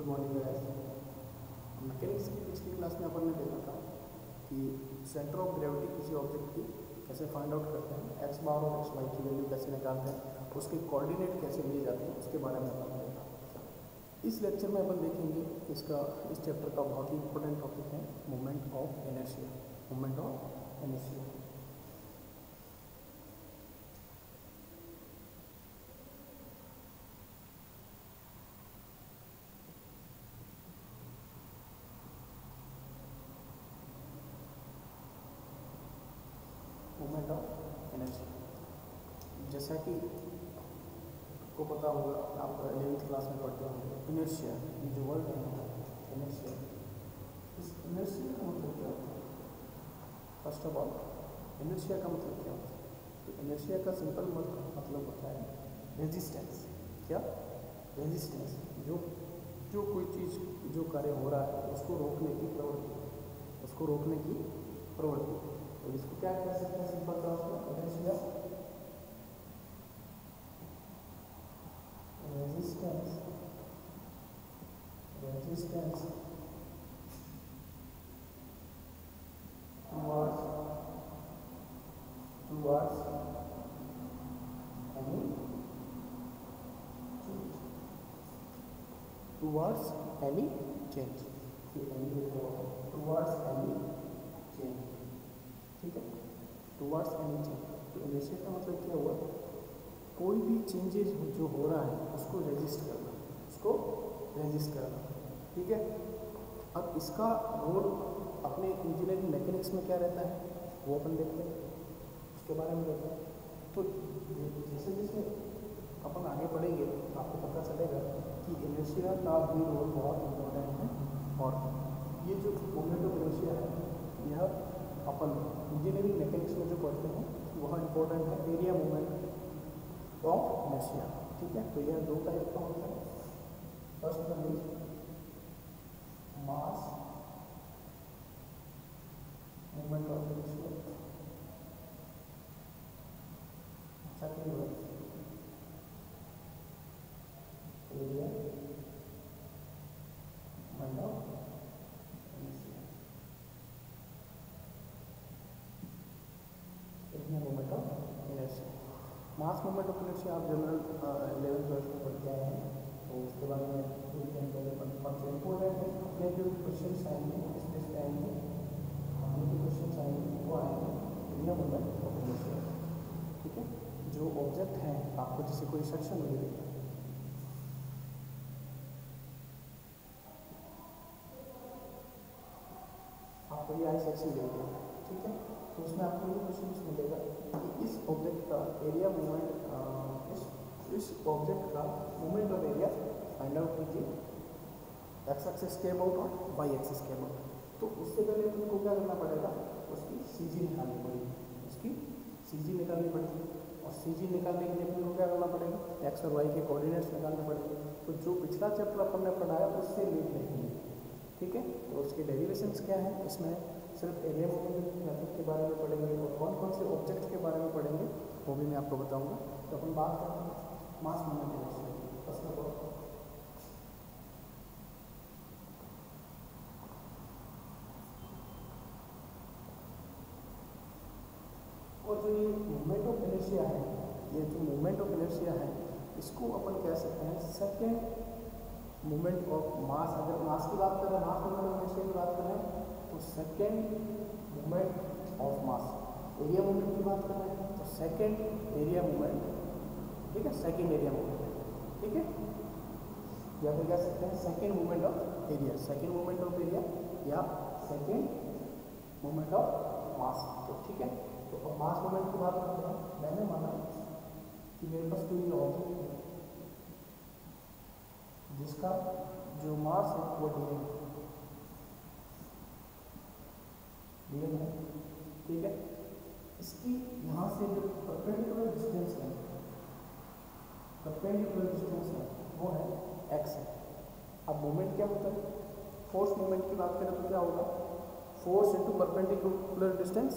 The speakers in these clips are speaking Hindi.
Good morning guys. मैकेनिक्स की पिछली क्लास में अपन ने देखा था कि सेंटर ऑफ ग्रेविटी किसी ऑब्जेक्ट की कैसे फाइंड आउट करते हैं, एक्स बार और एक्स वाई की वैल्यू कैसे निकालते हैं, उसके कोऑर्डिनेट कैसे लिए जाते हैं, उसके बारे में अपन ने देखा। इस लेक्चर में अपन देखेंगे इस चैप्टर का बहुत ही इंपॉर्टेंट टॉपिक है moment of inertia. Moment of inertia moment of inertia जैसा कि आपको पता होगा, आप 11th क्लास में पढ़ते होंगे इनर्शिया, ये जो वर्ड है इनर्शिया, इस इनर्शिया का मतलब क्या होता है? फर्स्ट ऑफ ऑल इनर्शिया का मतलब क्या होता है? तो इनर्शिया का सिंपल मतलब होता है रेजिस्टेंस। क्या? रेजिस्टेंस। जो कोई चीज़, जो कार्य हो रहा है उसको रोकने की प्रवृत्ति, उसको रोकने की प्रवृत्ति। तो इसको क्या कह सकते हैं सिंपल टर्म्स में? Inertia resistance towards any change, towards any change, towards any change, ठीक है, टुवर्ड्स एनी चेंज। तो इनर्शिया का मतलब क्या हुआ? कोई भी चेंजेस जो हो रहा है उसको रेजिस्ट करना, उसको रेजिस्ट करना, ठीक है। अब इसका रोल अपने इंजीनियरिंग मैकेनिक्स में क्या रहता है वो अपन देखते हैं, उसके बारे में देखते हैं। तो जैसे जैसे अपन आगे बढ़ेंगे तो आपको पता चलेगा कि इनर्शिया का भी रोल बहुत इम्पोर्टेंट है। और ये जो मोमेंट ऑफ इनर्शिया है यह अपन इंजीनियरिंग मैकेनिक्स में जो पढ़ते हैं वह इम्पोर्टेंट है, एरिया मोमेंट ऑफ इनर्शिया, ठीक है। तो यह दो टाइप का होता है। First one is mass moment of inertia, second one area moment of moment of inertia. Mass moment of inertia आप जनरल 11th 12th में पढ़ के आए हैं, तो उसके बारे में इम्पोर्टेंट है। अपने जो क्वेश्चन आएंगे इस बेस पे आएंगे, अपने जो क्वेश्चन आएंगे वो आएंगे एरिया मोमेंट ऑफ इनर्शिया, ठीक है। जो ऑब्जेक्ट हैं, आपको जैसे कोई सेक्शन मिलेगी, आपको ये आई सेक्शन मिलेगी, ठीक है। तो उसमें आपको ये क्वेश्चन मिलेगा कि इस ऑब्जेक्ट का एरिया मोमेंट, इस ऑब्जेक्ट का moment of area find out कीजिए, एक्स एक्सिस के अबाउट और वाई एक्सिस के अबाउट। तो उससे पहले आपको क्या करना पड़ेगा? उसकी सीजी निकालनी पड़ेगी, उसकी सीजी निकालनी पड़ेगी। और सीजी निकालने के लिए अपने को क्या करना पड़ेगा? एक्स और वाई के कोऑर्डिनेट्स निकालने पड़ेंगे। तो जो पिछला चैप्टर अपन ने पढ़ाया उससे लिंक रहेंगे, ठीक है। तो उसके डेरिवेशंस क्या हैं, इसमें सिर्फ एरिया मोमेंट मेथड के बारे में पढ़ेंगे और कौन कौन से ऑब्जेक्ट के बारे में पढ़ेंगे वो भी मैं आपको बताऊंगा। तो अपन बात करते हैं मास मोमेंट इनर्शिया की। फर्स्ट ऑफ ऑल और जो ये मोमेंट ऑफ इनर्शिया है, ये जो मोमेंट ऑफ इनर्शिया है इसको अपन कह सकते हैं सेकेंड मोमेंट ऑफ मास। अगर मास की बात करें, मास मोमेंट ऑफ इनर्शिया की बात करें तो second moment of mass. Area moment की बात कर रहे हैं तो सेकेंड एरिया मोमेंट, ठीक है, सेकेंड एरिया मोमेंट, ठीक है। या फिर कह सकते हैं second moment of area, second moment of area या सेकेंड मोमेंट ऑफ मास, तो ठीक है। तो अब मास मोमेंट की बात करते हैं। मैंने माना कि मेरे पास कोई ऑब्जेक्ट है जिसका जो मास है वो डीएम है, ठीक है। इसकी यहाँ से जो परपेंडिकुलर डिस्टेंस है, परपेंडिकुलर डिस्टेंस है वो है एक्स है। अब मोमेंट क्या होता है? फोर्स मोमेंट की बात करें तो क्या होगा? फोर्स इनटू परपेंडिकुलर डिस्टेंस,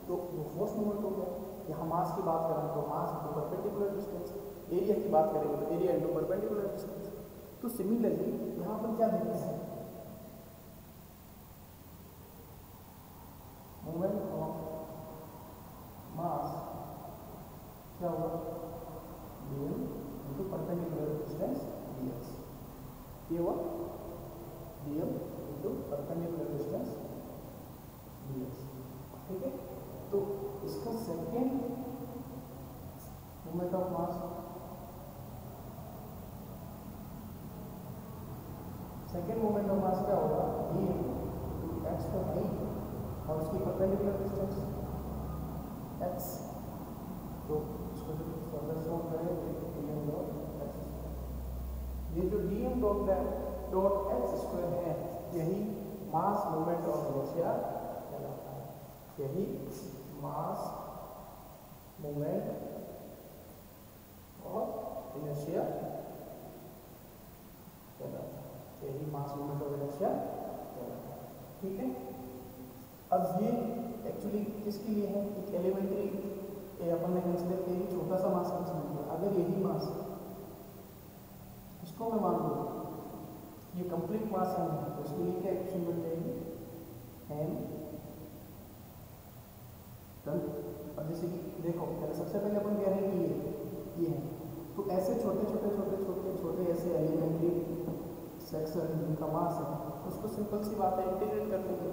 तो वो फोर्स मोमेंट हो गया। यहाँ मास की बात करें तो mass into perpendicular distance, area की बात करेंगे तो एरिया इनटू परपेंडिकुलर डिस्टेंस, तो सिमिलरली यहाँ पर क्या देखते हैं, मोमेंट ऑफ मास क्या होगा, dm into perpendicular distance dx, ये हुआ dm into perpendicular distance dx, ठीक है। तो इसका second moment of mass, second moment of mass क्या होगा, dm इंटू x तो है ही, और उसकी परपेंडिकुलर डिस्टेंस x, तो इसको जो फर्दर सॉल्व करें dm डॉट x, ये जो dm डॉट x स्क्वायर है यही मास मोमेंट ऑफ इनर्शिया कहलाता है, यही मास मोमेंट ऑफ इनर्शिया कहलाता है, यही मास मोमेंट ऑफ इनर्शिया कहलाता है, ठीक है। अब ये एक्चुअली किसके लिए है, एक एलिमेंट्री अपन ने कंसिडर किया कि छोटा सा मास कंसिडर किया, अगर यही मास इसको मैं मान लूँ ये कंप्लीट मास है तो इसके लिए क्या इक्वेशन बन जाएगी, m टन। अब जैसे कि देखो पहले सबसे पहले अपन कह रहे हैं कि ये है, तो ऐसे छोटे छोटे छोटे छोटे छोटे ऐसे एलिमेंट्री सेक्शन जिनका मास है उसको सिंपल सी बात है इंटीग्रेट कर देंगे,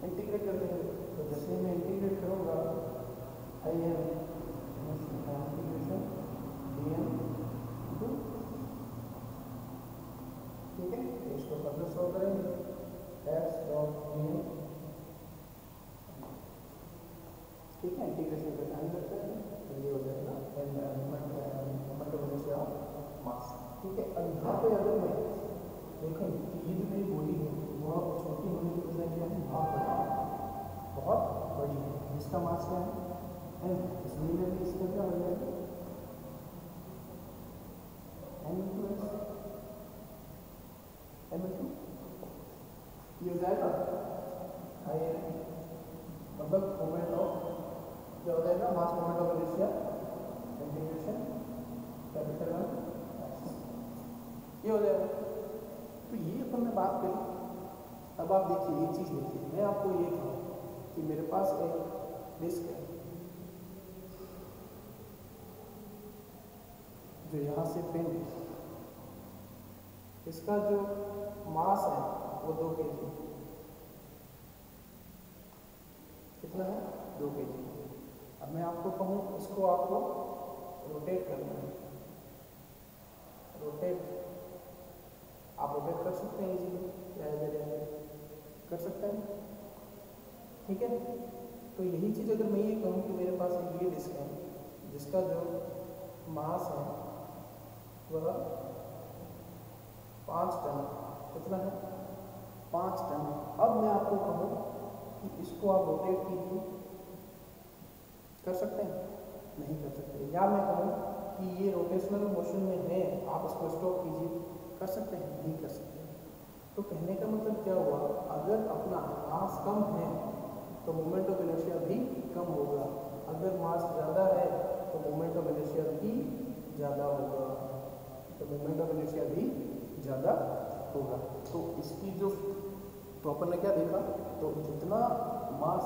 इंटीग्रेट कर देंगे। तो जैसे मैं इंटीग्रेट करूँगा I m integration dm two, ठीक है, इसको फर्दर सॉल्व करेंगे x डॉट dm, ठीक है, इंटीग्रेशन का टाइम लगता है तो ये हो जाएगा moment of inertia of mass, ठीक है। अब यहाँ पे अगर मैं देखूँ कि ये जो मेरी बॉडी है बहुत छोटी होने की बजाय क्या है, बहुत बड़ी है, जिसका मास क्या है m, इसलिए इसका क्या हो जाएगा m into x, m into ये हो जाएगा आई मतलब मोमेंट ऑफ क्या हो जाएगा, मास moment of inertia integration capital M, ये हो जाएगा। तो ये अपन ने बात करी। अब आप देखिए एक चीज़ देखिए, मैं आपको ये कहूँ कि मेरे पास एक डिस्क है जो यहाँ से पिन है, इसका जो मास है वो 2 kg, कितना है 2 kg। अब मैं आपको कहूँ इसको आपको रोटेट करना है, रोटेट आप रोटेट कर सकते हैं इजीली, कर सकते हैं, ठीक है। तो यही चीज़ अगर मैं ये कहूँ कि मेरे पास एक ये डिस्क है जिसका जो मास है वह 5 टन, कितना है 5 टन है। अब मैं आपको कहूँ कि इसको आप रोटेट कीजिए, कर सकते हैं, नहीं कर सकते। या मैं कहूँ कि ये रोटेशनल मोशन में है, आप इसको स्टॉप कीजिए, कर सकते हैं, नहीं कर सकते। तो कहने का मतलब क्या हुआ, अगर अपना मास कम है तो मोमेंट ऑफ इनर्शिया भी कम होगा, अगर मास ज़्यादा है तो मोमेंट ऑफ इनर्शिया भी ज़्यादा होगा, तो मोमेंट ऑफ इनर्शिया भी ज़्यादा होगा। तो इसकी जो तो अपन ने क्या देखा, तो जितना मास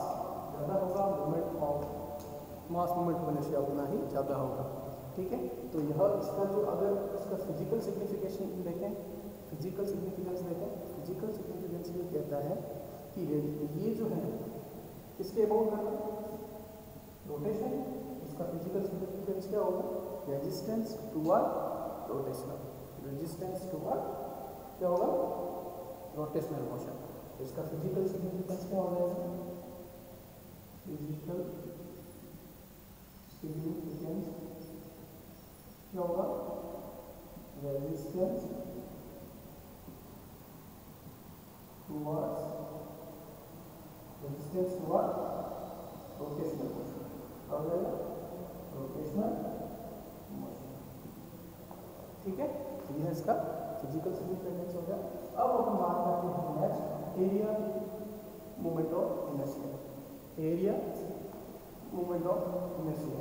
ज़्यादा होगा moment of mass moment of inertia उतना ही ज़्यादा होगा, ठीक है। तो यह इसका जो अगर इसका फिजिकल सिग्निफिकेशन देखें, फिजिकल सिग्निफिकेंस देखें, फिजिकल सिग्निफिकेंस ये कहता है कि ये जो है किसके अबाउट करना रोटेशन, इसका फिजिकल सिग्निफिकेंस क्या होगा, resistance toward rotational, resistance toward क्या होगा रोटेशनल मोशन। तो इसका फिजिकल सिग्निफिकेंस क्या हो जाएगा, फिजिकल सिग्निफिकेंस क्या होगा, रेजिस्टेंस टुवर्ड्स रोटेशनल मोशन, क्या हो जाएगा रोटेशनल मोशन, ठीक है। तो यह इसका फिजिकल सिग्निफिकेंस हो गया। अब अपन बात करते हैं next area moment of inertia, area moment of inertia,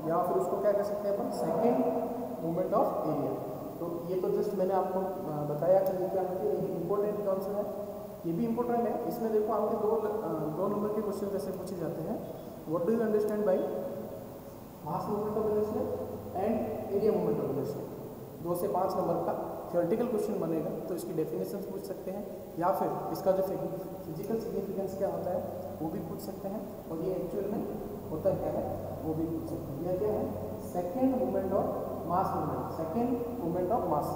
या फिर उसको क्या कह सकते हैं अपन सेकेंड मोमेंट ऑफ एरिया। तो ये तो जस्ट मैंने आपको बताया कि ये क्या होती है, ये इंपॉर्टेंट कौन सा है, ये भी इंपॉर्टेंट है। इसमें देखो आपके दो नंबर के क्वेश्चन ऐसे पूछे जाते हैं, what do you understand by mass moment of inertia and area moment of inertia. 2 से 5 नंबर का थ्योरेटिकल क्वेश्चन बनेगा, तो इसकी डेफिनेशन पूछ सकते हैं, या फिर इसका जो फिजिकल सिग्निफिकेंस क्या होता है वो भी पूछ सकते हैं, और ये एक्चुअल में होता क्या है वो भी पूछ सकते हैं। यह क्या है, second movement of mass movement, second movement of mass,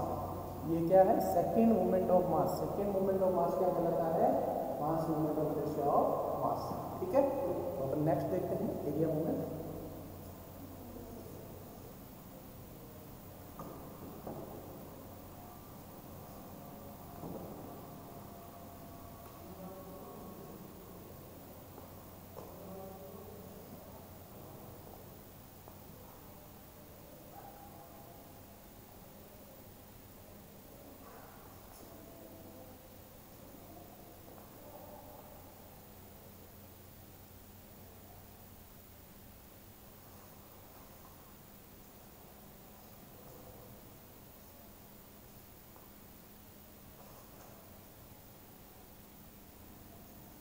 ये क्या है, second movement of mass. Second movement of mass क्या कहलाता है, mass movement of inertia of mass. ठीक है, तो अपन नेक्स्ट देखते हैं एरिया मूवमेंट।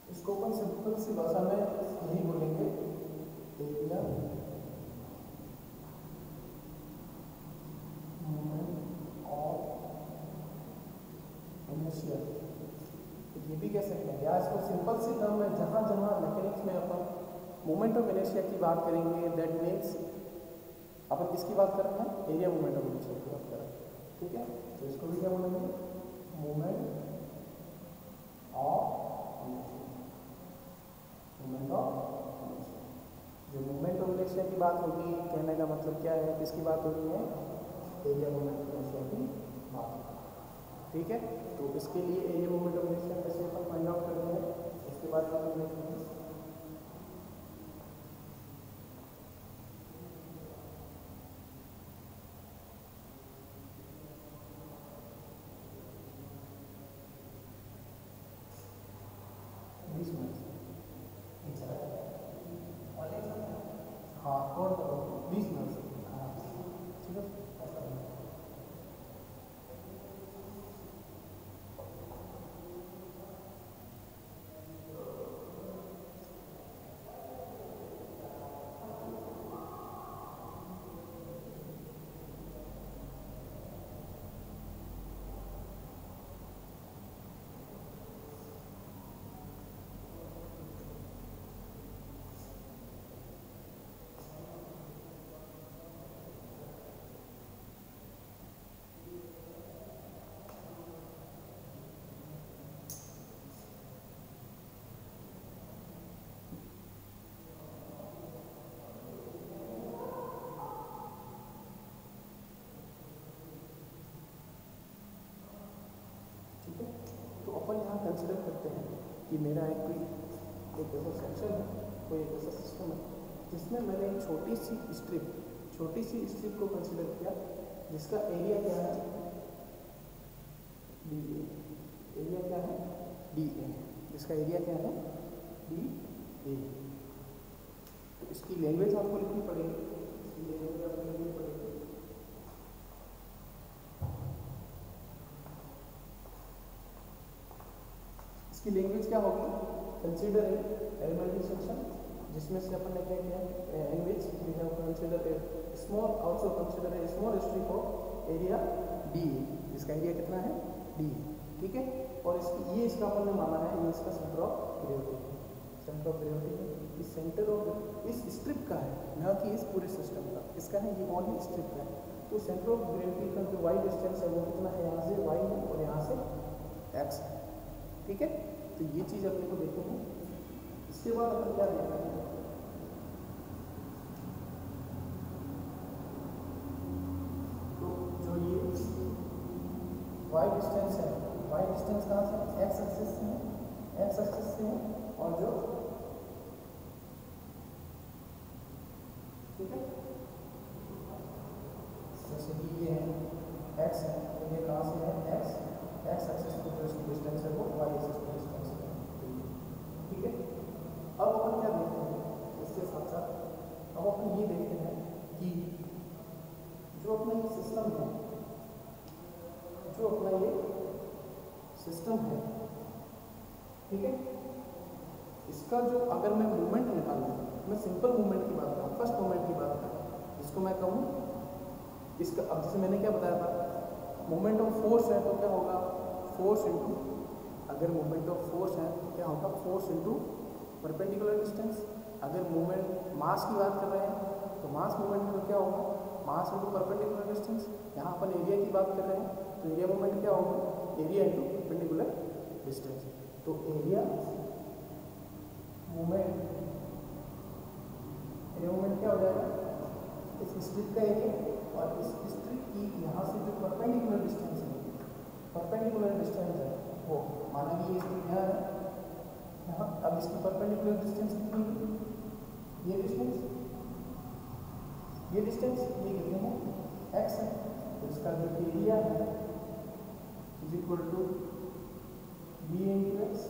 इसको अपन सिंपल सी भाषा में यही बोलेंगे, एरिया मूवमेंट ऑफ इनर्शिया। तो ये भी कह सकते हैं, या इसको सिंपल सी टर्म में जहाँ जहाँ मैकेनिक्स में अपन मूवमेंट ऑफ इनर्शिया की बात करेंगे, दैट मीन्स अपन किसकी बात कर रहे हैं, एरिया मूवमेंट ऑफ इनर्शिया की बात कर रहे हैं। ठीक है, तो इसको भी क्या बोलेंगे, movement of movement of inertia. जो मूवमेंट ऑफ इनर्शिया की बात होगी, कहने का मतलब क्या है, किसकी बात होनी है, एरिया मूवमेंट ऑफ इनर्शिया की बात होगी। ठीक है, तो इसके लिए एरिया मूवमेंट ऑफ इनर्शिया कैसे अपन फाइंड आउट करते हैं, उसके बाद अपन देखते हैं। हाँ, और 20 मिनट से, हाँ ठीक है। तो अपन यहाँ कंसिडर करते हैं कि मेरा एक ऐसा सेक्शन है, कोई एक ऐसा सिस्टम है जिसमें मैंने एक छोटी सी स्ट्रिप को कंसिडर किया, जिसका एरिया क्या है, डी ए। एरिया क्या है, डी ए, जिसका एरिया क्या है, डी ए। तो इसकी लैंग्वेज आपको लिखनी पड़ेगी, इसकी लैंग्वेज आपको लिखनी पड़ेगी। इसकी लैंग्वेज क्या होगी, कंसीडर एलिमेंट्री सेक्शन, जिसमें से अपन ने क्या किया, in which we have consider a small, also consider a small strip of area d, जिसका एरिया कितना है, डी। ठीक है, और इसकी ये इसका अपन ने माना है, ये इसका सेंटर ऑफ ग्रेविटी है। सेंटर ऑफ ग्रेविटी इस सेंटर ऑफ इस स्ट्रिप का है, ना कि इस पूरे सिस्टम का, इसका है, ये ओनली स्ट्रिप का है। तो सेंटर ऑफ ग्रेविटी का जो वाई डिस्टेंस है वो कितना है, यहाँ से वाई है और यहाँ से एक्स है। ठीक है, तो ये चीज़ अपने को देखनी है। इसके बाद अपन क्या देखते हैं, तो जो ये वाई डिस्टेंस है, वाई डिस्टेंस कहाँ से, एक्स एक्सिस से है, एक्स एक्सिस से है, और जो ठीक है, जैसे कि ये है एक्स है, तो ये कहाँ से है, एक्स एक्सिस को जो इसकी डिस्टेंस है वो वाई एक्सिस की डिस्टेंस है। ठीक है, अब अपन क्या देखते हैं, इसके साथ साथ अब अपन ये देखते हैं कि जो अपना ये सिस्टम है, जो अपना ये सिस्टम है, ठीक है, इसका जो अगर मैं मूवमेंट निकालूँ, मैं सिंपल मूवमेंट की बात करूँ, फर्स्ट मूवमेंट की बात करूँ, जिसको मैं कहूँ इसका, अब जैसे मैंने क्या बताया था, मोमेंट ऑफ फोर्स है तो क्या होगा, फोर्स इनटू, अगर मोमेंट ऑफ फोर्स है तो क्या होगा, फोर्स इनटू परपेंडिकुलर डिस्टेंस। अगर मूवमेंट मास की बात कर रहे हैं तो मास मूवमेंट में तो क्या होगा, मास इनटू परपेंडिकुलर डिस्टेंस। यहाँ अपन एरिया की बात कर रहे हैं तो एरिया मूवमेंट क्या होगा, एरिया इनटू परपेंडिकुलर डिस्टेंस। तो एरिया मूवमेंट, एरिया मूवमेंट क्या हो जाएगा, इस स्ट्रिप का एरिया और इस स्ट्रिप की यहाँ से जो परपेंडिकुलर डिस्टेंस है, परपेंडिकुलर डिस्टेंस है वो, माना कि ये स्ट्रिप यहाँ है, यहाँ अब इसकी परपेंडिकुलर डिस्टेंस कितनी है, ये डिस्टेंस, ये डिस्टेंस, ये कितनी है, x है, तो इसका जो एरिया है is equal to b into x,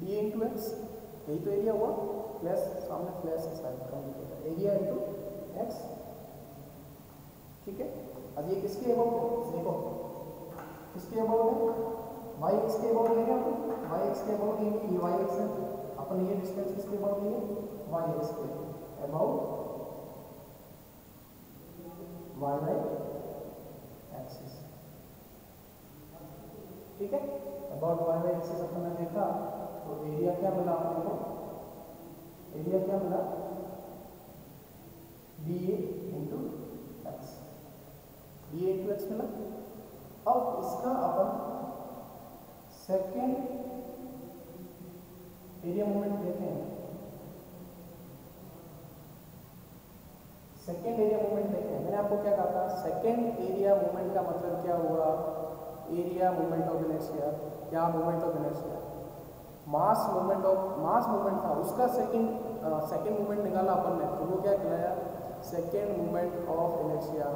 b into x, यही तो एरिया हुआ, प्लस सामने प्लस है शायद कम लिखेगा, एरिया इंटू एक्स, ठीक है। अब ये किसके अबाउट है, देखो किसके अबाउट है, वाई एक्स के अबाउट लेंगे अपन, वाई एक्स के अबाउट लेंगे, ये वाई एक्स है, अपन ये डिस्टेंस किसके अबाउट लेंगे, वाई एक्स के अबाउट वाई बाई एक्सिस, ठीक है। अबाउट वाई बाई एक्सिस अपन ने देखा तो एरिया क्या मिला अपने को, एरिया क्या मिला, B a into x, B a into x मिला। अब इसका अपन सेकेंड एरिया मोमेंट लेते हैं, सेकेंड एरिया मोमेंट लेते हैं। मैंने आपको क्या कहा था, सेकेंड एरिया मोमेंट का मतलब क्या हुआ, एरिया मोमेंट ऑफ इनर्शिया या moment of inertia, mass moment of, mass moment था उसका सेकेंड मोमेंट निकाला अपन ने, तो वो क्या कहलाया, सेकेंड मोमेंट ऑफ इनर्शिया।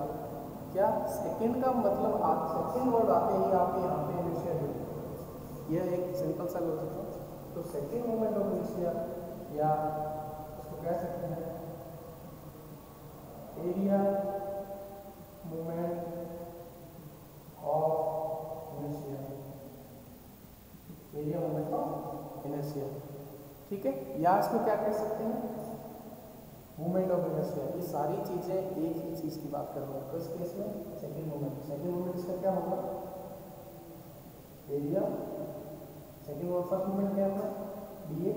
क्या सेकेंड का मतलब, सेकेंड वर्ड आते ही आपके यहाँ पे इनर्शिया है, यह एक सिंपल सा लॉजिक है। तो सेकेंड मोमेंट ऑफ इनर्शिया या उसको कह सकते हैं area moment of inertia, area moment of inertia, ठीक है। या इसको क्या कह सकते हैं, मोमेंट ऑफ इनर्शिया। ये सारी चीजें एक ही चीज की बात कर रहा हूँ, तो इस केस में सेकेंड मोमेंट इसका क्या होगा, एरिया, सेकेंड और फर्स्ट मोमेंट क्या होगा, b a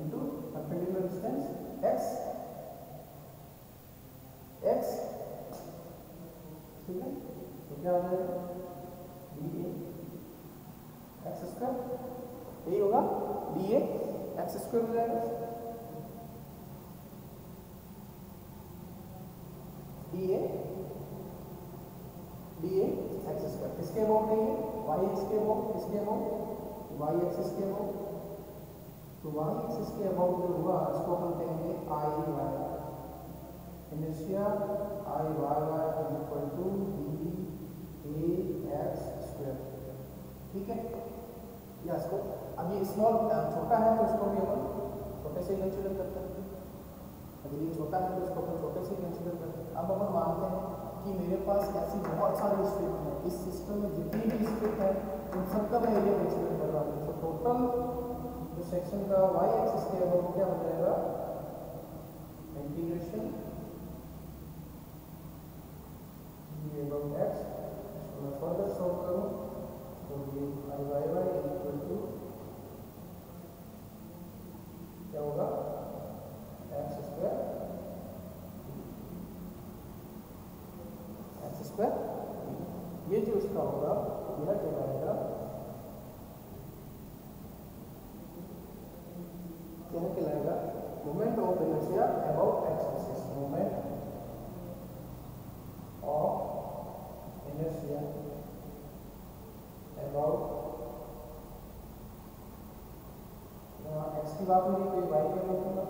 into perpendicular distance x, x, ठीक है। तो क्या हो जाएगा, बी ए एक्स स्क्वायर, यही होगा, बी ए एक्स स्क्वायर हो जाएगा, बी ए एक्स स्क्वायर, किसके अबाउट नहीं है, वाई एक्स के अबाउट, किसके अबाउट, वाई एक्सिस के अबाउट। तो वाई एक्सिस के अबाउट जो हुआ इसको हम कहेंगे I y, inertia I y y is equal to b a x square, ठीक है। या इसको अब ये स्मॉल छोटा है तो इसको भी अपन छोटे से कंसीडर करते हैं, अगर ये छोटा है तो इसको अपन छोटे से कंसीडर करते हैं। अब अपन मानते हैं कि मेरे पास ऐसी बहुत सारी स्ट्रिप हैं, इस सिस्टम में जितनी भी स्ट्रिप है उन सबका मैं एरिया कंसीडर कर रहा हूँ, तो टोटल जो सेक्शन का वाई एक्सिस के अबाउट क्या हो जाएगा, इंटीग्रेशन अबाउट एक्स, इसको मैं फर्दर सॉल्व करूँ तो ये आई वाई वाई इक्वल टू क्या होगा, एक्स स्क्वायर, एक्स स्क्वायर, ये जो इसका होगा यह कहलाएगा, यह कहलाएगा moment of inertia about x axis, moment of inertia about, x की बात होगी तो वाई की बात होगा,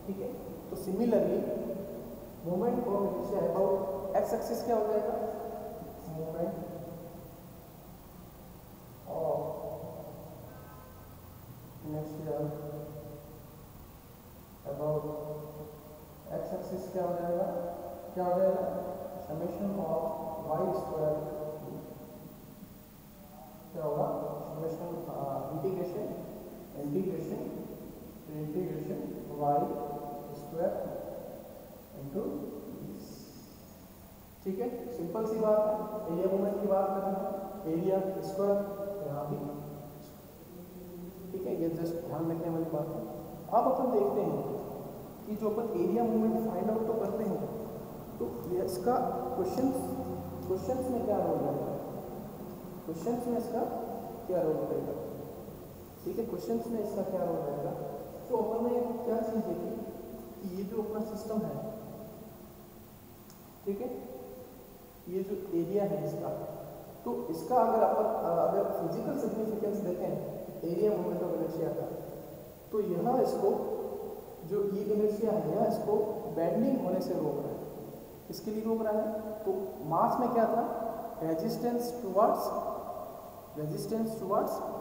ठीक है। तो similarly moment of inertia about x axis क्या हो जाएगा, moment of inertia about x axis क्या हो जाएगा, क्या हो जाएगा, समेशन ऑफ वाई स्क्वायर क्या होगा, summation integration integration integration y square into, ठीक है, सिंपल सी बात है। एरिया मूवमेंट की बात कर रहे हैं, एरिया स्क्वायर यहाँ भी, ठीक है, ये जस्ट ध्यान रखने वाली बात है। अब अपन देखते हैं कि जो अपन एरिया मूवमेंट फाइंड आउट तो करते हैं, तो इसका क्वेश्चंस में क्या रोल रहेगा, क्वेश्चंस में इसका क्या रोल रहेगा, ठीक है, क्वेश्चंस में इसका क्या रोल रहेगा। तो अपन ने क्या चीज़ देखी कि ये जो अपना सिस्टम है, ठीक है, ये जो एरिया है इसका, तो इसका अगर फिजिकल सिग्निफिकेंस देखें एरिया मोमेंट ऑफ इनर्शिया का, तो यह इसको जो ये इनर्शिया है यह इसको बेंडिंग होने से रोक रहा है। किसके लिए रोक रहा है, तो मास में क्या था, रेजिस्टेंस टुवर्ड्स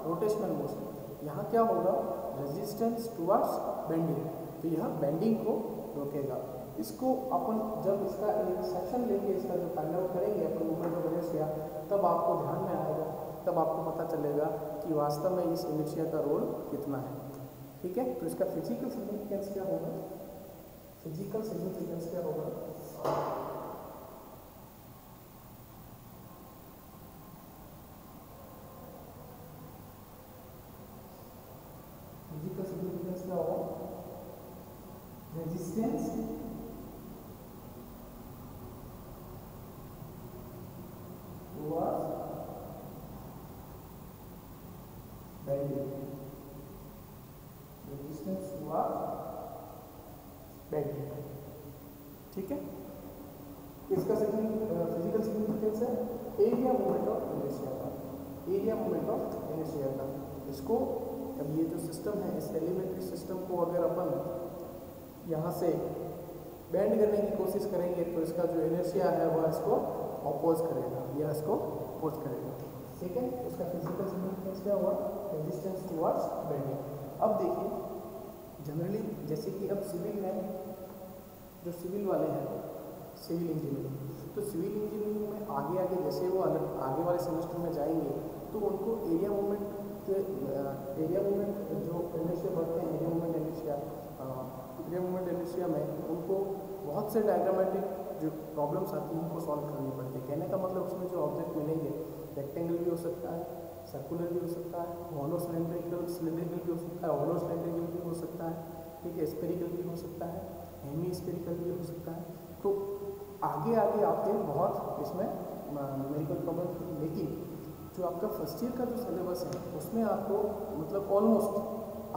रोटेशनल मोशन, यहाँ क्या होगा, रेजिस्टेंस टुवर्ड्स बेंडिंग, तो यह बेंडिंग को रोकेगा। इसको अपन जब इसका एक सेक्शन लेके इसका जो फाइंड आउट करेंगे अपन मूवमेंट ऑफ इनर्शिया, तब आपको ध्यान में आएगा, तब आपको पता चलेगा कि वास्तव में इस इनर्शिया का रोल कितना है, ठीक है। तो इसका फिजिकल सिग्निफिकेंस क्या होगा, फिजिकल सिग्निफिकेंस क्या होगा, फिजिकल सिग्निफिकेंस क्या होगा, resistance towards bending, resistance towards bending, ठीक है। इसका फिजिकल सिग्निफिकेंस है एरिया मूवमेंट ऑफ इनर्शिया का, एरिया मूवमेंट ऑफ इनर्शिया का। इसको अब ये जो सिस्टम है, इस एलिमेंट्री सिस्टम को अगर अपन यहाँ से बेंड करने की कोशिश करेंगे तो इसका जो इनर्शिया है वह इसको अपोज करेगा, यह इसको अपोज करेगा, ठीक है। उसका फिजिकल सिग्निफिकेंस क्या हुआ, रेजिस्टेंस टुवर्ड्स बेंडिंग। अब देखिए जनरली जैसे कि अब सिविल में जो सिविल वाले हैं, सिविल इंजीनियरिंग, तो सिविल इंजीनियरिंग में आगे जैसे वो आगे वाले सेमेस्टर में जाएंगे तो उनको एरिया मूवमेंट जो इनर्शिया बढ़ते हैं, एरिया मूवमेंट इनर्शिया में उनको बहुत से डायग्रामेटिक जो प्रॉब्लम्स आती हैं उनको सॉल्व करनी पड़ती है। कहने का मतलब उसमें जो ऑब्जेक्ट मिलेंगे रेक्टेंगल भी हो सकता है, सर्कुलर भी हो सकता है, हॉलो सिलेंड्रिकल भी हो सकता है, हॉलो सिलेंड्रिकल भी हो सकता है, ठीक है, स्फेरिकल भी हो सकता है, हेमी स्फेरिकल भी हो सकता है। तो आगे आपके बहुत इसमें न्यूमेरिकल प्रॉब्लम, लेकिन जो आपका फर्स्ट ईयर का जो सिलेबस है उसमें आपको मतलब ऑलमोस्ट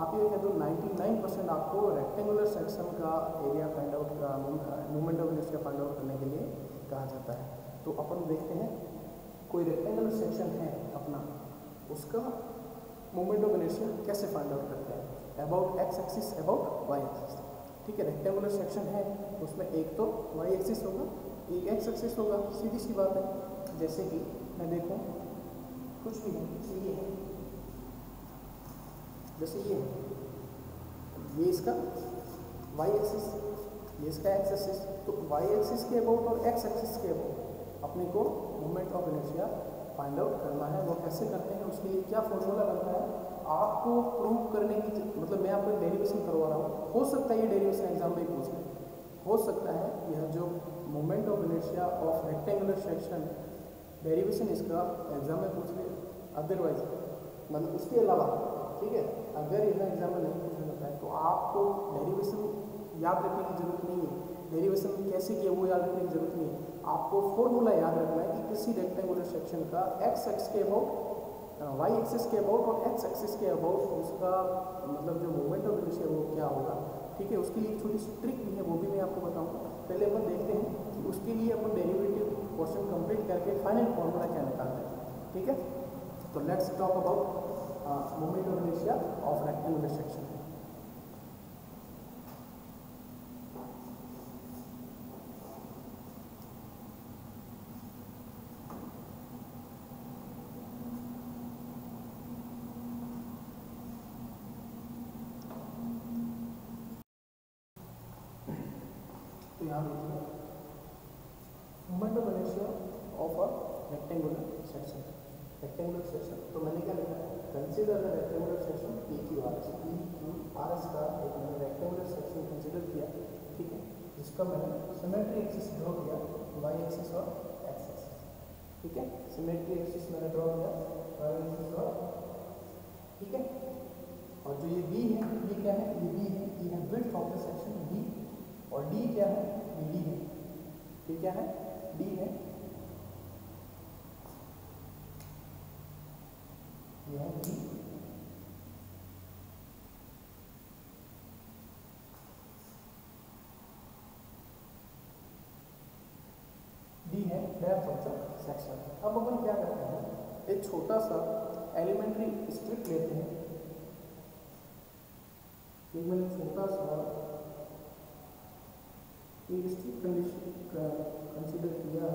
आप ये कह दो 99% आपको रेक्टेंगुलर सेक्शन का एरिया फाइंड आउट का movement of inertia find out करने के लिए कहा जाता है। तो अपन देखते हैं कोई रेक्टेंगुलर सेक्शन है अपना, उसका मूवमेंट ऑफ इनर्शिया कैसे फाइंड आउट करते हैं, about x axis about Y axis, ठीक है। रेक्टेंगुलर सेक्शन है उसमें एक तो वाई एक्सिस होगा, एक एक्स एक्सिस होगा, सीधी सी बात है। जैसे कि मैं देखूँ कुछ भी है, ये है, जैसे ये है, ये इसका वाई एक्सिस, ये इसका एक्स एक्सिस, तो वाई एक्सिस के अबाउट और एक्स एक्सिस के अबाउट अपने को movement of inertia find out करना है। वो कैसे करते हैं, उसके लिए क्या फॉर्मूला बनता है, आपको प्रूव करने की मतलब मैं आपको डेरिवेशन करवा रहा हूँ, हो सकता है ये डेरिवेशन एग्जाम में पूछ ले, हो सकता है यह जो movement of inertia of rectangular section derivation इसका एग्जाम में पूछ ले, अदरवाइज मतलब उसके अलावा, ठीक है, अगर यह एग्जाम में नहीं पूछा जाता है तो आपको डेरिवेशन याद रखने की जरूरत नहीं है, डेरिवेशन कैसे किया वो याद रखने की जरूरत नहीं है। आपको फॉर्मूला याद रखना है कि किसी रेक्टेंगुलर सेक्शन का एक्स एक्स के अबाउट, वाई एक्सिस के अबाउट और एक्स एक्सिस के अबाउट उसका मतलब जो मूवमेंट ऑफ इनर्शिया वो क्या होगा, ठीक है। उसके लिए एक छोटी सी ट्रिक भी है, वो भी मैं आपको बताऊंगा। पहले अपन देखते हैं कि उसके लिए अपन डेरिवेटिव क्वेश्चन कंप्लीट करके फाइनल फॉर्मूला क्या निकालते हैं, ठीक है। तो let's talk about movement of inertia of rectangular section. तो यहाँ देखिए moment of inertia of a rectangular section. Rectangular section तो मैंने क्या लिखा है, consider the rectangular section P Q R S. P Q R S का एक मैंने रेक्टेंगुलर सेक्शन कंसीडर किया, ठीक है, जिसका मैंने सिमेट्री एक्सिस ड्रॉ किया, वाई एक्सिस और एक्स एक्सिस, ठीक है। सिमेट्री एक्सिस मैंने ड्रॉ किया, वाई एक्सिस और, ठीक है। और जो ये बी है, ये क्या है, ये बी है, ये है width of the section b, और डी क्या है, ये डी है, ये क्या है, डी है, ये है डी, डी है डेप्थ ऑफ द सेक्शन। अब अपन क्या करते हैं, एक छोटा सा एलिमेंट्री स्ट्रिप लेते हैं, एक मैंने छोटा सा एक स्ट्रिप कंसीडर किया।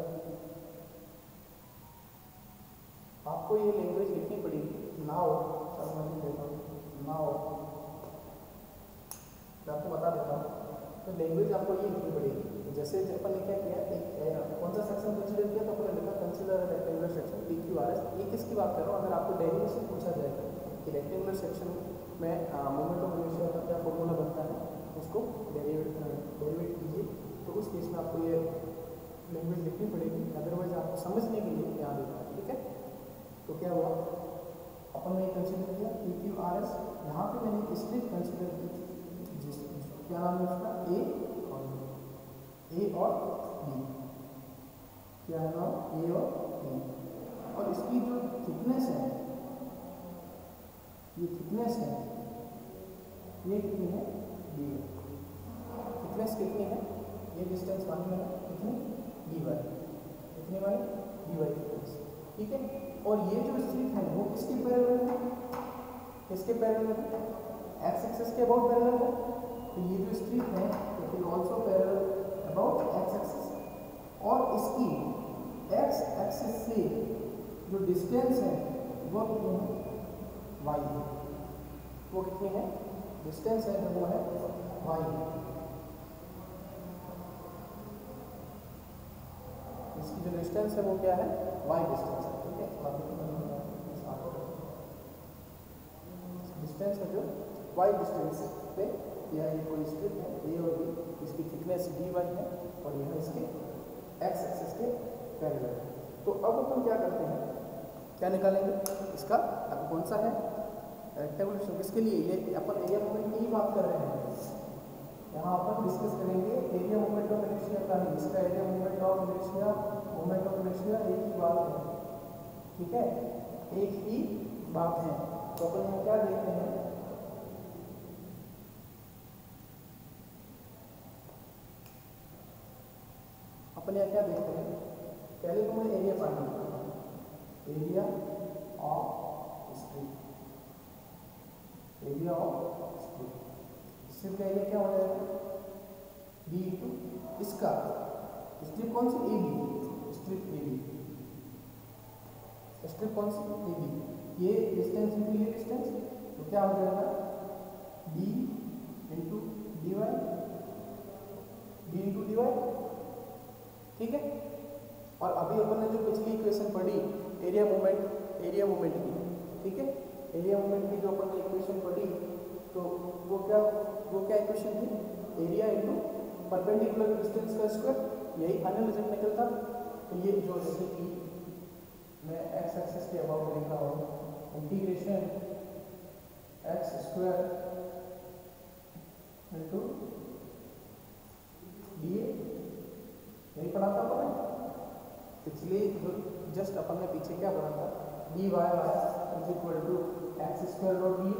आपको ये लैंग्वेज लिखनी पड़ेगी, नाउ, चलो मैं लिख देता हूँ नाउ, मैं आपको बता देता हूँ। तो लैंग्वेज आपको ये लिखनी पड़ेगी, जैसे अपन ने क्या किया, एक कौन सा सेक्शन कंसीडर किया, तो अपन ने लिखा consider rectangular section P Q R S. ये किसकी बात कर रहा हूँ, अगर आपको डेरिवेशन पूछा जाएगा कि रेक्टेंगुलर सेक्शन में मोमेंट ऑफ इनर्शिया का क्या फॉर्मूला बनता है, उसको डेरिवेट कीजिए, तो उस केस में आपको ये लैंग्वेज लिखनी पड़ेगी, अदरवाइज आपको समझने के लिए याद होगा, ठीक है। तो क्या हुआ, अपन ने कंसीडर किया पी क्यू आर एस, यहाँ पे मैंने एक स्ट्रिप कंसीडर की, जिस क्या नाम है उसका, ए और बी, क्या है नाम, ए और बी, और इसकी जो थिकनेस है, ये थिकनेस है, ये कितनी है, डी, थिकनेस कितनी है, ये डिस्टेंस मालूम है कितनी, डी वाई, कितनी वाली, डी वाई थिकनेस, ठीक है। और ये जो स्ट्रिप है वो किसके पैरेलल है, किसके पैरेलल है, एक्स एक्सिस के अबाउट पैरेलल है, तो ये जो स्ट्रिप है it is also parallel about x axis, और इसकी एक्स एक्सिस से जो डिस्टेंस है वो कितनी है, वाई है, वो कितनी है, डिस्टेंस है जो वो है वाई, इसकी जो डिस्टेंस है वो क्या है, वाई डिस्टेंस है, ठीक है। डिस्टेंस है जो वाई डिस्टेंस पे, यह ये कोई स्ट्रिप है ए और बी, इसकी थिकनेस डी वाई है, और यह इसके एक्स एक्सिस के पैरेलल है। तो अब अपन क्या करते हैं, क्या निकालेंगे इसका, अब कौन सा है रेक्टेंगुलर, किसके लिए, ये अपन एरिया मोमेंट की ही बात कर रहे हैं, यहाँ अपन डिस्कस करेंगे एरिया मोमेंट ऑफ इनर्शिया का ही, इसका area moment of inertia, moment of inertia एक ही बात है, ठीक है, एक ही बात है। तो अपन यहाँ क्या देखते हैं, अपन यहाँ क्या देखते हैं, पहले तो मुझे एरिया फाइंड करना है, area of strip, area of strip, strip का एरिया क्या हो जाएगा, बी इंटू इसका, स्ट्रिप कौन सी, a b, strip a b, strip कौन सी, ए बी, ये डिस्टेंस इंटू ये डिस्टेंस, तो क्या हो जाएगा, d into d y, d into d y, ठीक है। और अभी अपन ने जो पिछली इक्वेशन पढ़ी एरिया मोमेंट की, ठीक है, एरिया मोमेंट की जो अपन ने इक्वेशन पढ़ी, तो वो क्या इक्वेशन थी, एरिया इंटू परपेंडिकुलर डिस्टेंस का स्क्वायर, यही फाइनल रिजल्ट निकलता। तो ये जो जैसे कि मैं एक्स एक्सिस के अबाउट लिख रहा हूँ, integration x square into D A, यही पढ़ा था अपन ने पिछले, जो जस्ट अपन ने पीछे क्या पढ़ा था, d y y is equal to x square dot d,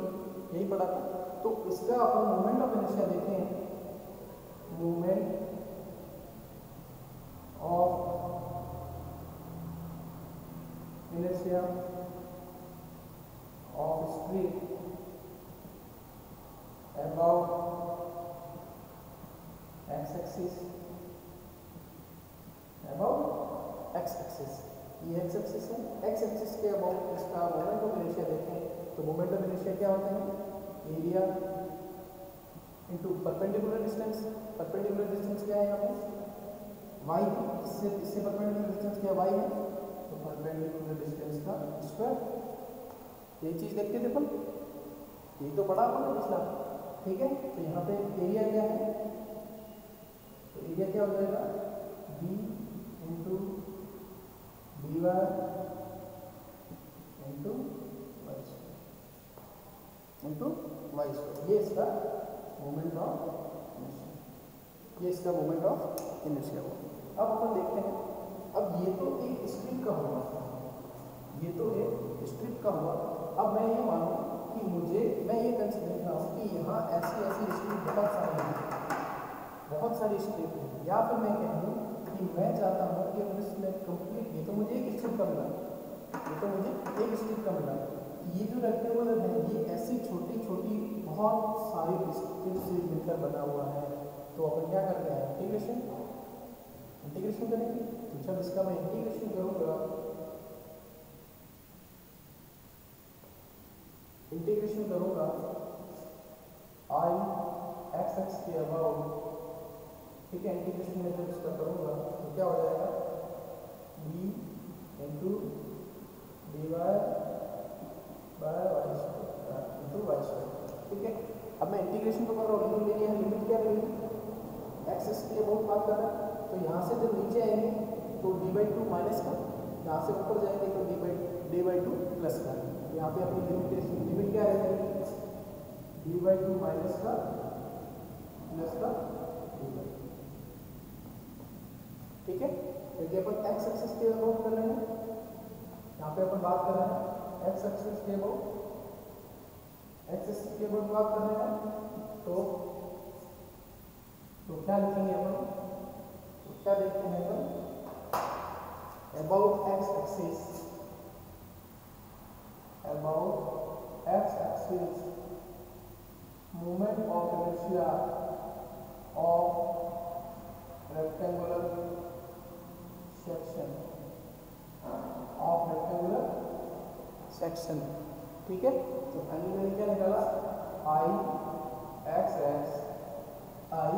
यही पढ़ा था। तो इसका अपन मोमेंट ऑफ इनर्शिया देखें, moment of inertia of strip about x axis, about x axis, ये एक्स एक्सिस है, एक्स एक्सिस के अबाउट इसका मोमेंट ऑफ इनर्शिया देखें, तो मोमेंट ऑफ इनर्शिया क्या होता है, area into perpendicular distance, perpendicular distance क्या है यहाँ पे, वाई है, इससे परपेंडिकुलर डिस्टेंस क्या वाई है, तो परपेंडिकुलर डिस्टेंस का स्क्वायर। ये चीज देखते थे अपन, ये तो पढ़ा अपन पिछला, ठीक है। तो यहाँ पे एरिया क्या है, तो एरिया क्या हो जाएगा, b into d y into y square into y square. ये इसका मोमेंट ऑफ इनर्शिया, ये इसका मोमेंट ऑफ इनर्शिया हुआ। अब अपन देखते हैं, अब ये तो एक स्ट्रिप का हुआ, ये तो एक स्ट्रिप का हुआ। अब मैं ये मानूं कि मुझे, मैं ये कंसिडर कर रहा हूँ कि यहाँ ऐसी ऐसी स्ट्रिप बहुत सारी हैं, बहुत सारी स्ट्रिप है, या फिर मैं कहूँ कि मैं चाहता हूँ कि इसमें कंप्लीट, ये तो मुझे एक स्ट्रिप का मिला, ये तो मुझे एक स्ट्रिप का मिला, ये जो रेक्टेंगुलर है ये ऐसी छोटी छोटी बहुत सारी स्ट्रिप से मिलकर बना हुआ है। तो अपन क्या करते हैं, इंटीग्रेशन, इंटीग्रेशन करेंगे। तो जब इसका मैं इंटीग्रेशन करूँगा, इंटीग्रेशन करूँगा आई एक्स एक्स के अबाउट, ठीक है, इंटीग्रेशन में जब इसका करूँगा तो क्या हो जाएगा, b into d y by y square into y square, ठीक है। अब मैं इंटीग्रेशन तो कर रहा हूँ, लेकिन मेरी यहाँ लिमिट क्या रहेगी, एक्स एक्स के अबाउट बात कर रहा है। तो यहाँ से जब नीचे आएंगे तो डी बाई टू माइनस का, यहाँ से ऊपर जाएंगे तो डी बाई टू प्लस का। यहाँ पे अपनी लिमिट क्या रहेगी, डी बाई टू माइनस का प्लस का डी बाई टू, ठीक है। क्योंकि अपन एक्स एक्सिस के अबाउट कर रहे हैं, यहाँ पे अपन बात कर रहे हैं एक्स एक्सिस के अबाउट, एक्स एक्सिस के अबाउट बात कर रहे हैं। तो क्या लिखेंगे अपन, तो क्या देखते हैं अपन, about x axis, about x axis moment of inertia of rectangular section, of rectangular section, ठीक है। तो फाइनली मैंने क्या निकाला, I x x, I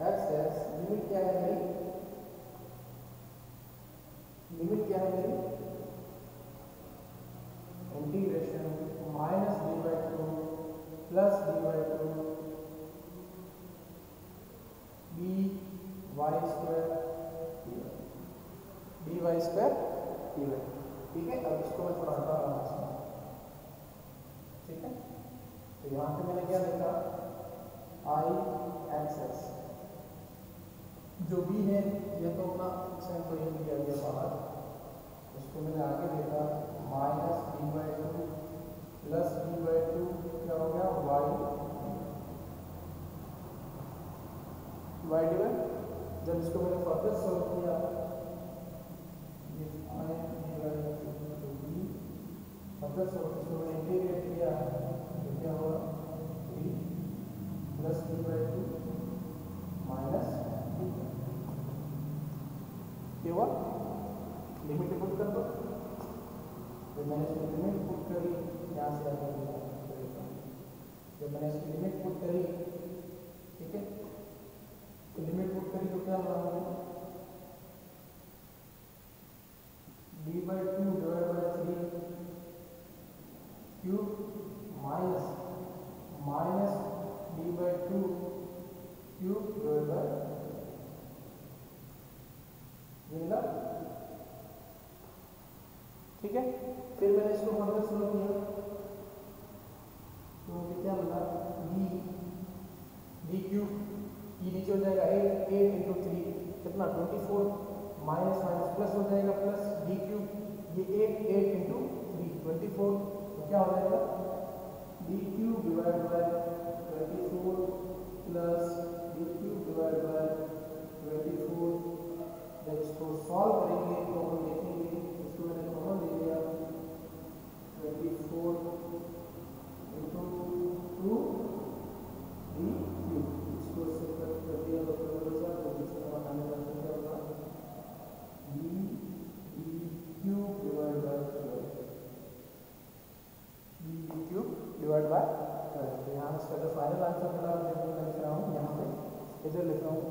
x x, limit क्या है मेरी, लिमिट क्या है मेरी, integration minus d by two plus d by two b y square d y square d y, ठीक है। अब इसको मैं थोड़ा हटा रहा हूँ, ठीक है। तो यहाँ पे मैंने क्या लिखा, आई एक्स एक्स, जो भी है ये तो अपना फिक्स है, तो ये लिया गया बाहर, उसको मैंने आगे देखा minus d by two plus d by to, क्या हो गया वाई वाई डी बाई। जब इसको मैंने फर्दर सॉल्व किया, फर्दर सॉल्व इसको मैंने इंटीग्रेट किया, तो क्या होगा, three plus d by to minus D, क्या हुआ, लिमिट पुट कर दो। जब मैंने इसकी लिमिट पुट करी, यहाँ से आगे जब मैंने इसकी लिमिट पुट करी, ठीक है, तो लिमिट पुट करी तो क्या हुआ, D by to divide by three cube minus minus d by two cube divide by, मिला, ठीक है। फिर मैंने इसको फर्दर सॉल्व किया, तो मुझे क्या मिला, डी क्यूब, ये नीचे हो जाएगा 8 इंटू थ्री कितना 24 माइनस माइनस प्लस हो जाएगा, प्लस डी क्यूब ये 8 इंटू थ्री 24, तो क्या हो जाएगा, D cube divide by 24 plus D cube divide by 24। जब इसको सॉल्व करेंगे तो हम देखेंगे, इसको मैंने कॉमन ले लिया, 24 इंटू टू डी क्यूब, इसको सेपरेट कर दिया तो बचा, तो इसका हटाने का क्या होगा, D cube divide by 12, D cube divide by 12। तो यहाँ इसका जो फाइनल आंसर मिला, मैं लिख रहा हूँ यहाँ पे, इधर लिख रहा हूँ,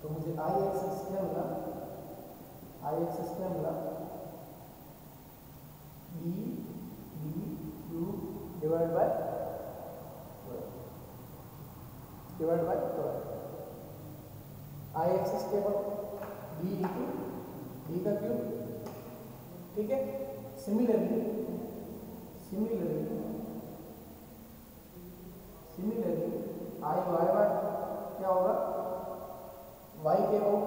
तो मुझे आई एक्सेस क्या मिला, आई एक्सेस क्या मिला, b b q divide by 12 I x x केवल बी इंटू बी का क्यूब, ठीक है। सिमिलरली आई वाई वाई क्या होगा, वाई के अबाउट,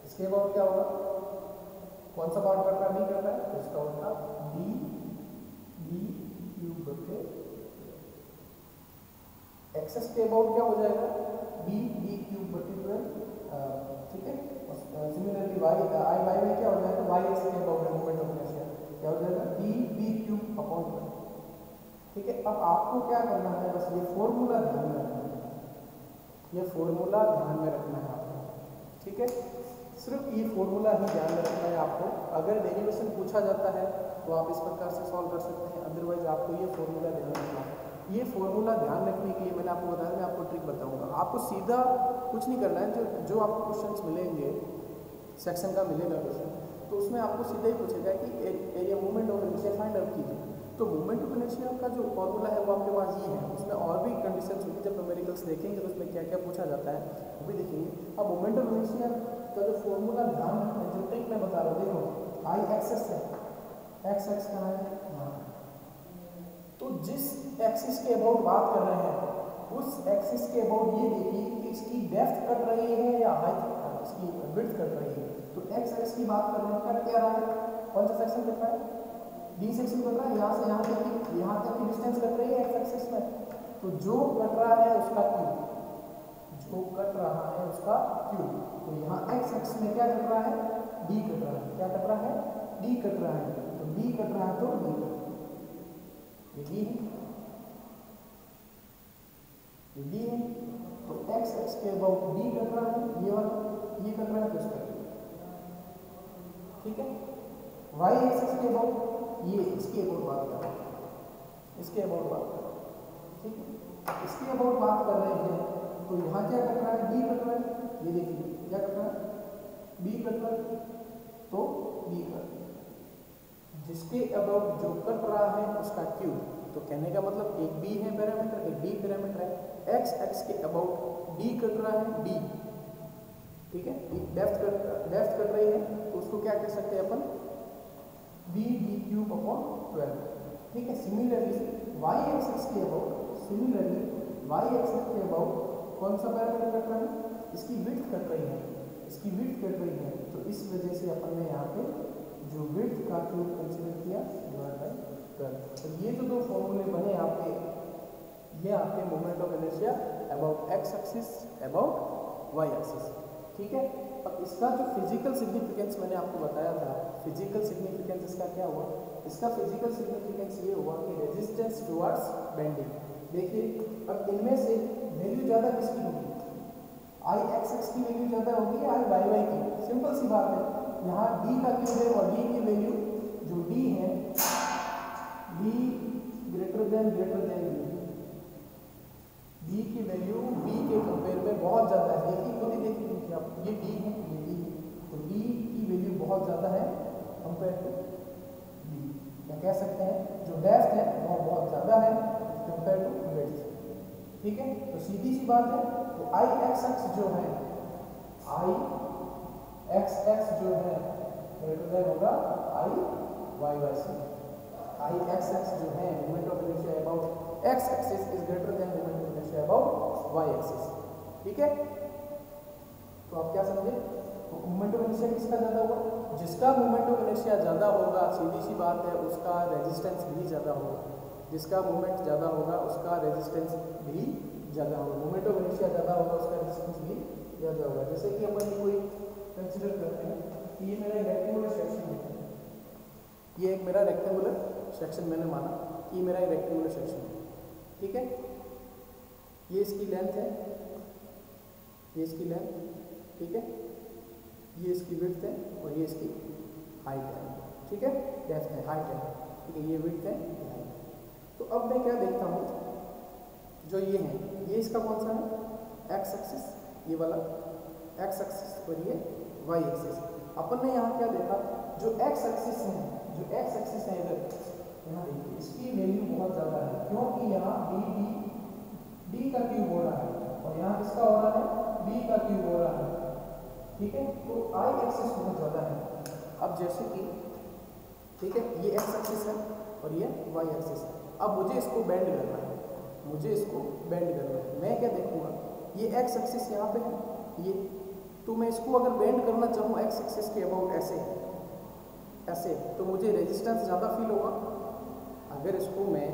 इसके अबाउट क्या होगा, कौन सा पार्ट कट रहा है, बी कट रहा है, तो इसका होगा बी बी क्यूब बटे एक्सेस के अबाउट क्या हो जाएगा, बी बी क्यूब बटे 12, ठीक है। सिमिलरली वाई आई वाई में क्या हो जाएगा, वाई एक्स के अबाउट मोमेंट ऑफ इनर्शिया क्या हो जाएगा, बी बी क्यूब अपॉन 12, ठीक है। अब आपको क्या करना है, बस ये फॉर्मूला ध्यान में रखना है, ये फॉर्मूला ध्यान में रखना है आपको, ठीक है। सिर्फ ये फॉर्मूला ही ध्यान में रखना है आपको। अगर डेरिवेशन पूछा जाता है तो आप इस प्रकार से सॉल्व कर सकते हैं, अदरवाइज आपको ये फॉर्मूला ध्यान रखना है। ये फॉर्मूला ध्यान रखने के लिए मैंने आपको बताया, मैं आपको ट्रिक बताऊंगा। आपको सीधा कुछ नहीं करना है, जो आपको क्वेश्चंस मिलेंगे, सेक्शन का मिलेगा क्वेश्चन, तो उसमें आपको सीधा ही पूछेगा कि area movement of inertia find out कीजिए। तो मूवमेंट ऑफ इनर्शिया का जो फॉर्मूला है वो आपके पास ये है, उसमें और भी कंडीशंस होंगी, जब न्यूमेरिकल्स देखेंगे तो उसमें क्या क्या पूछा जाता है वो भी देखेंगे। अब मूवमेंट ऑफ इनर्शिया का जो फॉर्मूला ध्यान रखना है, जो ट्रिक मैं बता रहा हूँ, देखो आई एक्सेस है, एक्स एक्स कहाँ है, तो जिस एक्सिस के अबाउट बात कर रहे हैं उस एक्सिस के अबाउट ये देखिए कि इसकी डेप्थ कट रही है या हाइट, इसकी विड्थ कट रही है। तो एक्स एक्स की बात कर रहे हैं, कट क्या रहा है, कौन सा सेक्शन कट रहा है, डी सेक्शन कट रहा है, यहाँ से यहाँ तक की डिस्टेंस कट रही है एक्स एक्सिस में। तो जो कट रहा है उसका क्यूब, जो कट रहा है उसका क्यूब, तो यहाँ एक्स एक्स में क्या कट रहा है, डी कट रहा है, क्या कट रहा है, डी कट रहा है, तो डी कट रहा है तो डी कट, ये डी है, ये डी है, तो एक्स एक्स के अबाउट डी कट रहा है, ये वाला ये कट रहा है तो इसका, ठीक है। वाई एक्सेस के अबाउट ये इसके अबाउट बात कर रहे हैं, इसके अबाउट बात कर रहे हैं, ठीक है। इसके अबाउट बात कर रहे हैं तो यहाँ क्या कट रहा है, डी कट रहा है, ये देखिए क्या कट रहा है, बी कट रहा है, तो बी कट, जिसके अबाउट जो कट रहा है उसका क्यूब। तो कहने का मतलब एक बी है पैरामीटर, एक डी पैरामीटर है, एक्स एक्स के अबाउट डी कट रहा है, डी, ठीक है, डेप्थ कट रही है, तो उसको क्या कह सकते हैं अपन, बी डी क्यूब अपॉन 12, ठीक है। सिमिलरली वाई एक्सेस के अबाउट, कौन सा पैरामीटर कट रहा है, इसकी विड्थ कट रही है, तो इस वजह से अपन ने यहाँ पे जो विड्थ का क्यूब कंसीडर किया डिवाइड बाय 12। तो ये जो दो फॉर्मूले बने आपके, ये आपके moment of inertia about x axis, about Y axis, ठीक है। अब इसका जो फिजिकल सिग्निफिकेंस मैंने आपको बताया था, फिजिकल सिग्निफिकेंस इसका क्या हुआ, इसका फिजिकल सिग्निफिकेंस ये हुआ कि रेजिस्टेंस टुवर्ड्स बेंडिंग। देखिए अब इनमें से वैल्यू ज़्यादा किसकी होगी, आई एक्स एक्स की वैल्यू ज़्यादा होगी या आई वाई वाई की, सिंपल सी बात है। यहाँ डी का क्यूब है और डी की वैल्यू जो डी है, डी ग्रेटर देन बी की वैल्यू बी के कंपेयर में बहुत ज़्यादा है। देखिए खुद ही देखिए आप, ये डी है, ये डी है, तो डी की वैल्यू बहुत ज़्यादा है कंपेयर टू बी, या कह सकते हैं जो डेप्थ है वो बहुत ज़्यादा है कंपेयर टू विड्थ, ठीक है। तो सीधी सी बात है, तो आई एक्स एक्स जो है, आई एक्स एक्स जो है ग्रेटर देन होगा आई वाई वाई से, आई एक्स एक्स जो है moment of inertia about x axis is greater than moment of inertia about Y axis, ठीक है। तो आप क्या समझे, तो मोमेंट ऑफ इनर्शिया किसका ज़्यादा होगा, जिसका मोमेंट ऑफ इनर्शिया ज़्यादा होगा, सीधी सी बात है उसका रेजिस्टेंस भी ज़्यादा होगा, जिसका मोमेंट ज़्यादा होगा उसका रेजिस्टेंस भी ज़्यादा होगा, मोमेंट ऑफ इनर्शिया ज़्यादा होगा उसका रेजिस्टेंस भी ज़्यादा होगा। जैसे कि अपन कोई कंसिडर करते हैं कि ये मेरा रेक्टेंगुलर सेक्शन है, ये एक मेरा रेक्टेंगुलर सेक्शन मैंने माना कि मेरा एक रेक्टेंगुलर सेक्शन है, ठीक है। ये इसकी लेंथ है, ये इसकी लेंथ, ठीक है, ये इसकी विड्थ है और ये इसकी हाइट है, ठीक है, डेप्थ है, हाइट है, ठीक है, ये विड्थ है, ये हाइट है। तो अब मैं क्या देखता हूँ, जो ये है, ये इसका कौन सा है, एक्स एक्सिस, ये वाला, एक्स एक्सिस और ये वाई एक्सिस। अपन ने यहाँ क्या देखा, जो एक्स एक्सिस है, जो एक्स एक्सिस है इधर यहाँ देखिए, इसकी वैल्यू बहुत ज़्यादा है क्योंकि यहाँ डी का क्यूब हो रहा है और यहाँ किसका हो रहा है, बी का क्यूब हो रहा है। ठीक है, तो आई एक्सिस बहुत ज़्यादा है। अब जैसे कि ठीक है, ये एक्स एक्सिस है और ये वाई एक्सिस है। अब मुझे इसको बेंड करना है, मुझे इसको बेंड करना है। मैं क्या देखूँगा, ये एक्स एक्सिस यहाँ पे है ये, तो मैं इसको अगर बेंड करना चाहूँ एक्स एक्सिस के अबाउट ऐसे ऐसे, तो मुझे रेजिस्टेंस ज़्यादा फील होगा। अगर इसको मैं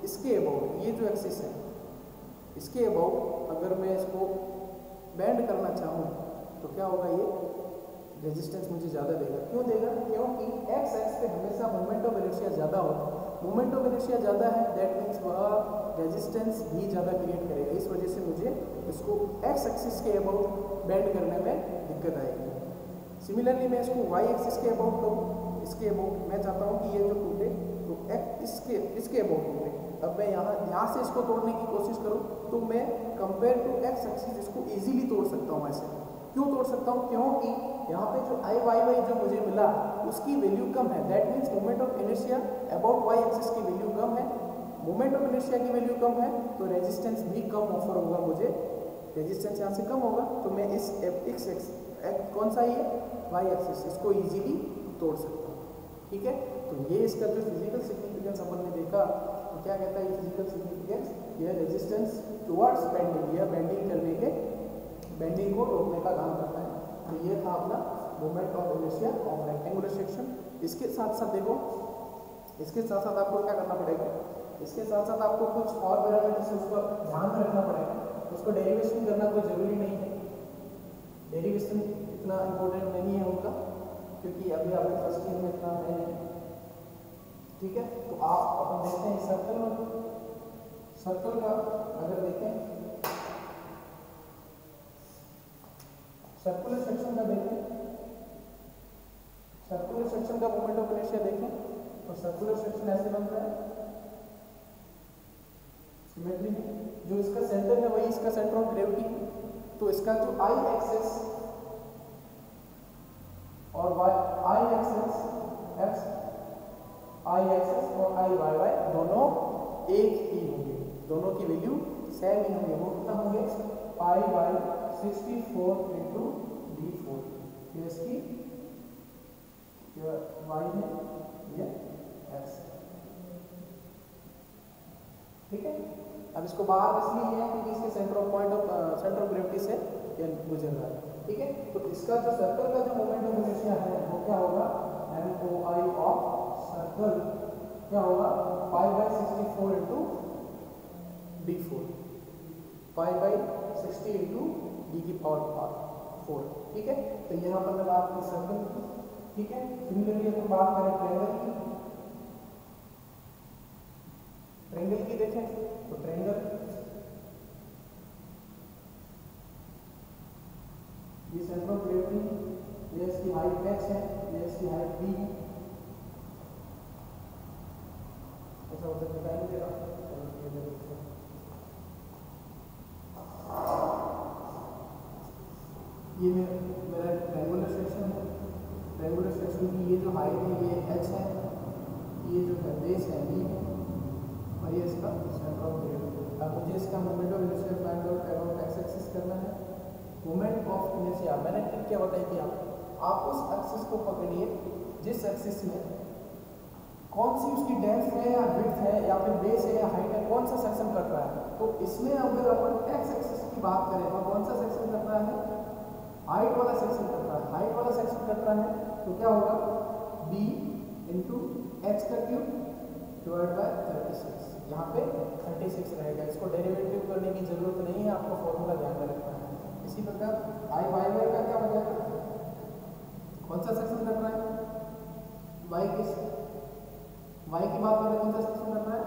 इसके अबाउट, ये जो एक्सिस है इसके अबाउट अगर मैं इसको बेंड करना चाहूँ तो क्या होगा, ये रेजिस्टेंस मुझे ज़्यादा देगा। क्यों देगा, क्योंकि एक्स एक्स पे हमेशा मोमेंट ऑफ इनर्शिया ज़्यादा होता है। मोमेंट ऑफ इनर्शिया ज़्यादा है, दैट मीन्स वह रेजिस्टेंस भी ज़्यादा क्रिएट करेगा। इस वजह से मुझे इसको एक्स एक्सिस के अबाउट बेंड करने में दिक्कत आएगी। सिमिलरली मैं इसको वाई एक्सिस के अबाउट करूँ, इसके अबाउट मैं चाहता हूँ कि ये जो टूटे तो इसके अबाउट टूटे। अब मैं यहाँ से इसको तोड़ने की कोशिश करूँ तो मैं कंपेयर टू एक्स एक्सिस इसको ईजिली तोड़ सकता हूँ। ऐसे क्यों तोड़ सकता हूँ, क्योंकि यहाँ पे जो आई वाई वाई जो मुझे मिला उसकी वैल्यू कम है, that means moment of inertia about Y axis की वैल्यू कम है। मोमेंट ऑफ इनर्शिया की वैल्यू कम है तो रेजिस्टेंस भी कम ऑफर होगा मुझे, रेजिस्टेंस यहाँ से कम होगा तो मैं इस एक्स कौन सा ये वाई एक्सिस, इसको ईजिली तोड़ सकता हूँ। ठीक है, तो ये इसका जो फिजिकल सिग्निफिकेंस अपन ने देखा, तो क्या कहता है ये फिजिकल सिग्निफिकेंस, ये रेजिस्टेंस टुवर्ड्स बेंडिंग या बेंडिंग करने के, बेंडिंग को रोकने का काम करता है। तो ये था अपना moment of inertia of rectangular section. इसके साथ साथ देखो, इसके साथ साथ आपको क्या करना पड़ेगा, इसके साथ साथ आपको कुछ और पैरामीटर्स उसको ध्यान में रखना पड़ेगा। उसको डेरिवेशन करना कोई ज़रूरी नहीं है, डेरिवेशन इतना इम्पोर्टेंट नहीं है उनका, क्योंकि अभी आपके फर्स्ट ईयर में इतना है नहीं। ठीक है, तो आप अपन देखते हैं सर्कल का अगर देखें, सर्कुलर सेक्शन का देखें, सर्कुलर सेक्शन का मोमेंट ऑफ इनर्शिया देखें तो सर्कुलर सेक्शन ऐसे बनता है सिमेट्री में। जो इसका सेंटर है वही इसका सेंटर ऑफ ग्रेविटी, तो इसका जो आई एक्सिस और आई एक्सिस और आई वाई वाई दोनों एक ही होंगे, दोनों की वैल्यू सेम ही होंगे। वो कितना होंगे, पाई बाई 64 इंटू d4। ये इसकी वाई है, ये एक्स है। ठीक है, अब इसको बाहर इसलिए लिया है क्योंकि इसके centre of point of centre of gravity से ये गुजर रहा है। ठीक है, तो इसका जो सर्कल का जो मोमेंट ऑफ इनर्शिया है वो क्या होगा, MOI ऑफ सर्कल क्या होगा, pi by 64 into d4, pi by 60 into d की पावर 4। ठीक है, तो यहाँ पर मैं बात की सर्कल की। ठीक है, सिमिलरली अपन बात करें ट्रायंगल की, ट्रायंगल की देखें तो ट्रायंगल ये सेंटर ऑफ ग्रेविटी, ये इसकी हाइट x है, ये इसकी हाइट b है। ऐसा होता है निकाल देगा, ये मेरा ट्रायंगुलर सेक्शन है। ट्रायंगुलर सेक्शन की ये जो हाइट है ये h है, ये जो है बेस है b है और ये इसका सेंटर ऑफ ग्रेविटी। अब मुझे इसका moment of inertia find out about x axis करना है। मोमेंट ऑफ इनर्शिया मैंने ट्रिक क्या बताई थी आप उस एक्सिस को पकड़िए जिस एक्सिस में कौन सी उसकी डेप्थ है या विड्थ है या फिर बेस है या हाइट है, कौन सा सेक्शन कट रहा है। तो इसमें अगर अपन एक्स एक्सिस की बात करें तो कौन सा सेक्शन कट रहा है, हाइट वाला सेक्शन कट रहा है। हाइट वाला सेक्शन कट रहा है तो क्या होगा, b इंटू एच का क्यूब डिवाइड बाय 36। यहाँ पे 36 रहेगा, इसको डेरिवेटिव करने की जरूरत नहीं है, आपको फॉर्मूला ध्यान में रखना है। इसी प्रकार आई वाई वाई का क्या हो जाएगा, कौन सा सेक्शन कट रहा है, वाई की बात करें कौन सा सेक्शन कट रहा है,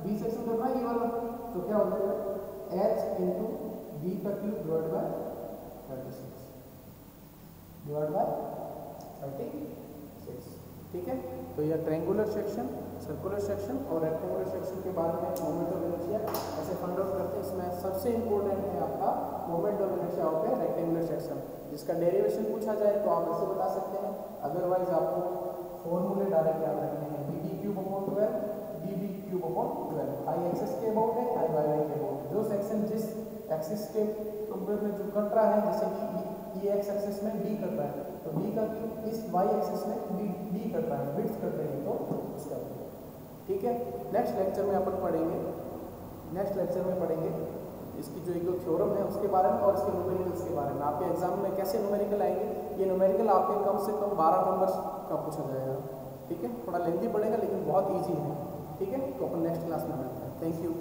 बी सेक्शन कट रहा है ये वाला, तो क्या हो जाएगा एच इंटू बी का cube divide by 36 divide by 36। ठीक है, तो यह ट्रायंगुलर सेक्शन, सर्कुलर सेक्शन और रेक्टेंगुलर सेक्शन के बारे में मोमेंट ऑफ इनर्शिया ऐसे फाइंड आउट करते हैं। इसमें सबसे इंपॉर्टेंट है आपका moment of inertia of A rectangular section. इसका डेरिवेशन पूछा जाए तो आप ऐसे बता सकते हैं, अदरवाइज आपको फॉर्मूले डायरेक्ट याद रखने हैं, b d cube upon 12 d b cube upon 12। I x x के अबाउट है, आई वाई वाई के अबाउट, जो सेक्शन जिस एक्सिस के कंपेयर में जो कट रहा है, जैसे कि ये एक्स एक्सिस में डी कट रहा है तो डी का क्यूब इस वाई एक्सिस में डी कट रहा है, विड्थ कट रही है तो उसका क्यूब। ठीक है, नेक्स्ट लेक्चर में अपन पढ़ेंगे, नेक्स्ट लेक्चर में पढ़ेंगे इसकी जो एक थ्योरम है उसके बारे में और इसके न्यूमेरिकल्स के बारे में। आपके एग्जाम में कैसे न्यूमेरिकल आएंगे, ये न्यूमेरिकल आपके कम से कम 12 नंबर का पूछा जाएगा। ठीक है, थोड़ा लेंथी पड़ेगा लेकिन बहुत ईजी है। ठीक है, तो अपन नेक्स्ट क्लास में मिलते हैं। Thank you.